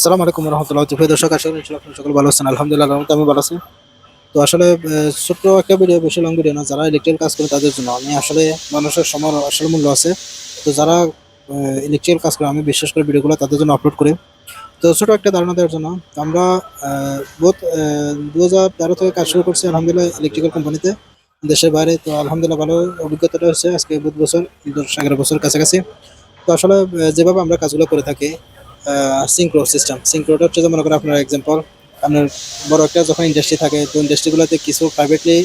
আসসালামু আলাইকুম রহমতুল্লাহ। প্রিয় দর্শক, আশা করি আপনারা সকলে ভালো আছেন। আলহামদুলিল্লাহ, আমি ভালো আছি। তো আসলে ছোট্ট একটা ভিডিও, বেশি লং ভিডিও না। যারা ইলেকট্রিক্যাল কাজ করে তাদের জন্য আমি আসলে মানুষের সময় আসলে মূল্য আছে। তো যারা ইলেকট্রিক্যাল কাজ করে, আমি বিশেষ করে ভিডিওগুলো তাদের জন্য আপলোড করি। তো ছোট একটা ধারণা দেওয়ার জন্য, তো আমরা বহুত 2013 থেকে কাজ শুরু করছি আলহামদুলিল্লাহ ইলেকট্রিক্যাল কোম্পানিতে, দেশের বাইরে। তো আলহামদুলিল্লাহ ভালো অভিজ্ঞতাটা হচ্ছে আজকে বহুত বছর, 10-11 বছর কাছাকাছি। তো আসলে যেভাবে আমরা কাজগুলো করে থাকি, সিঙ্ক্রোটা হচ্ছে যে, মনে করেন আপনার এক্সাম্পল, আপনার বড় একটা যখন ইন্ডাস্ট্রি থাকে, তো ইন্ডাস্ট্রিগুলোতে কিছু প্রাইভেটলি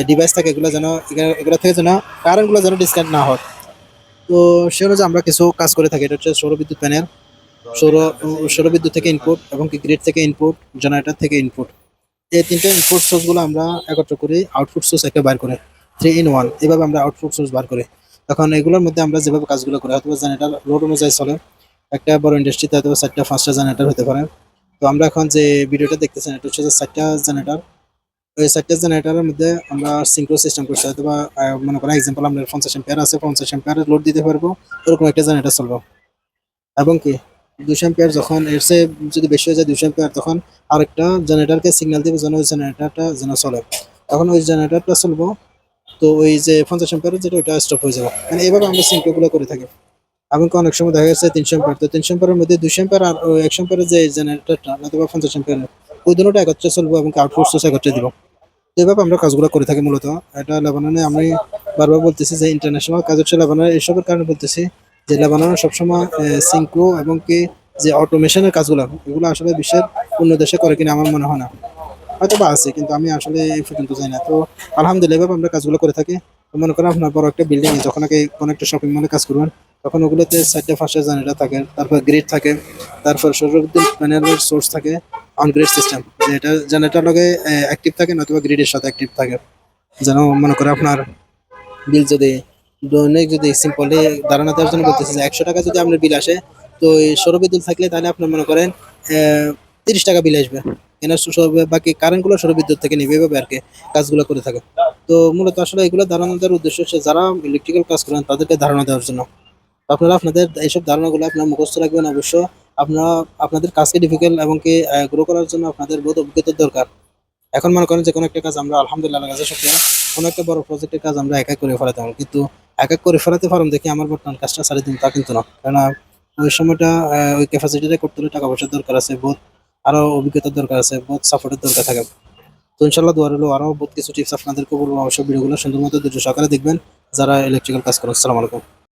ডিভাইস থাকে, এগুলো যেন এগুলো থেকে যেন কারেন্টগুলো যেন ডিসকানেক্ট না হয়। তো সে অনুযায়ী আমরা কিছু কাজ করে থাকি। এটা হচ্ছে সৌরবিদ্যুৎ প্যানেল, সৌর সৌরবিদ্যুৎ থেকে ইনপুট, এবং কি গ্রিড থেকে ইনপুট, জেনারেটর থেকে ইনপুট। এই তিনটে ইনপুট সোর্সগুলো আমরা একত্র করি, আউটপুট সোর্স একটা বার করে 3 in 1 এভাবে আমরা আউটপুট সোর্স বার করি। তখন এগুলোর মধ্যে আমরা যেভাবে কাজগুলো করি, হয়তো জেনারেটর লোড অনুযায়ী চলে। একটা বড় ইন্ডাস্ট্রিতে হয়তো 4টা 5টা জেনারেটর হতে পারে। তো আমরা এখন যে ভিডিওটা দেখতেছেন, এটা হচ্ছে যে 4টা জেনারেটর। ওই 4টা জেনারেটরের মধ্যে আমরা সিঙ্ক্রো সিস্টেম করছি, হয়তো বা মনে করেন এক্সাম্পল, আমরা 50 এম্পিয়ার আছে, 50 এম্পিয়ার লোড দিতে পারবো, এরকম একটা জেনারেটর চলবে। এবং কি 200 এম্পিয়ার যখন এর চেয়ে যদি বেশি হয়ে যায়, 200 এম্পিয়ার, তখন আরেকটা জেনারেটরকে সিগন্যাল দিবে যেন ওই জেনারেটরটা যেন চলে। তখন ওই জেনারেটরটা চলবো। তো ওই যে 50 এম্পিয়ারের যেটা, ওইটা স্টপ হয়ে যাবে। মানে এইভাবে আমরা সিঙ্ক্রোগুলো করে থাকি। এবং অনেক সময় দেখা যাচ্ছে 300 এম্পিয়ার, তো 300 এম্পিয়ারের মধ্যে 200 এম্পিয়ার আর 100 এম্পিয়ারের যে জেনারেটরটা, অথবা 50 এম্পিয়ারের, ওই দুটোটা একত্রে চলবো এবং আউটপুট সোর্স একত্রে দিব। তো এইভাবে আমরা কাজগুলো করে থাকি মূলত। এটা লেবাননে আমি বারবার বলতেছি যে ইন্টারন্যাশনাল কাজ হচ্ছে লেবাননের, এসবের কারণে বলতেছি যে লেবাননে সবসময় সিঙ্ক্রো এবং কি যে অটোমেশনের কাজগুলো, এগুলো আসলে বিশ্বের অন্য দেশে করে কিনা আমার মনে হয় না। হয়তো বা আছে, কিন্তু আমি আসলে এই পর্যন্ত যাই না। তো আলহামদুলিল্লাহ এভাবে আমরা কাজগুলো করে থাকি। তো মনে করেন আপনার বড় একটা বিল্ডিং এ যখন আগে কোনো একটা শপিং মলে কাজ করবেন, তখন ওগুলোতে 4টা 5টা জেনারেটর থাকে, তারপর গ্রিড থাকে, তারপর সৌরবিদ্যুৎ প্যানেলের সোর্স থাকে, অন গ্রিড সিস্টেম, যেটা জেনারেটর লগে অ্যাক্টিভ থাকে, নতুবা গ্রিডের সাথে অ্যাক্টিভ থাকে। যেন মনে করে আপনার বিল যদি দৈনিক, যদি সিম্পলি ধারণা দেওয়ার জন্য বলতেছি যে 100 টাকা যদি আপনার বিল আসে, তো এই সৌরবিদ্যুৎ থাকলে তাহলে আপনার মনে করেন 30 টাকা বিল আসবে। কেন বাকি কারেন্ট গুলো সৌরবিদ্যুৎ থেকে নিবে, এভাবে আর কি কাজগুলো করে থাকে। তো মূলত আসলে এগুলো ধারণা দেওয়ার উদ্দেশ্য হচ্ছে যারা ইলেকট্রিক্যাল কাজ করেন তাদেরকে ধারণা দেওয়ার জন্য। আপনারা আপনাদের এইসব ধারণাগুলো আপনার মুখস্থ রাখবেন অবশ্য। আপনারা আপনাদের কাজকে ডিফিকাল্ট এবং কি গ্রো করার জন্য আপনাদের বহুত অভিজ্ঞতার দরকার। এখন মনে করেন যে কোনো একটা কাজ আমরা আলহামদুলিল্লাহ আল্লাহর কাছে শুকরিয়া, কোনো একটা বড় প্রজেক্টের কাজ আমরা এক এক করে ফেলাতে পারবো, কিন্তু এক এক করে ফেলাতে পারবো দেখি আমার বর্তমান কাজটা সারি দিন তা কিন্তু না। কেননা ওই সময়টা ওই ক্যাপাসিটিটা করতে হলে টাকা পয়সার দরকার আছে বহুত, আরো অভিজ্ঞতার দরকার আছে, বহুত সাপোর্টের দরকার থাকে। তো ইনশাল্লাহ দোয়া রইলো, আরো বহুত কিছু টিপস আপনাদেরকে বলবো। অবশ্যই ভিডিওগুলো সুন্দর মতো ধৈর্য সহকারে দেখবেন যারা ইলেকট্রিক্যাল কাজ করেন। আসসালামু আলাইকুম।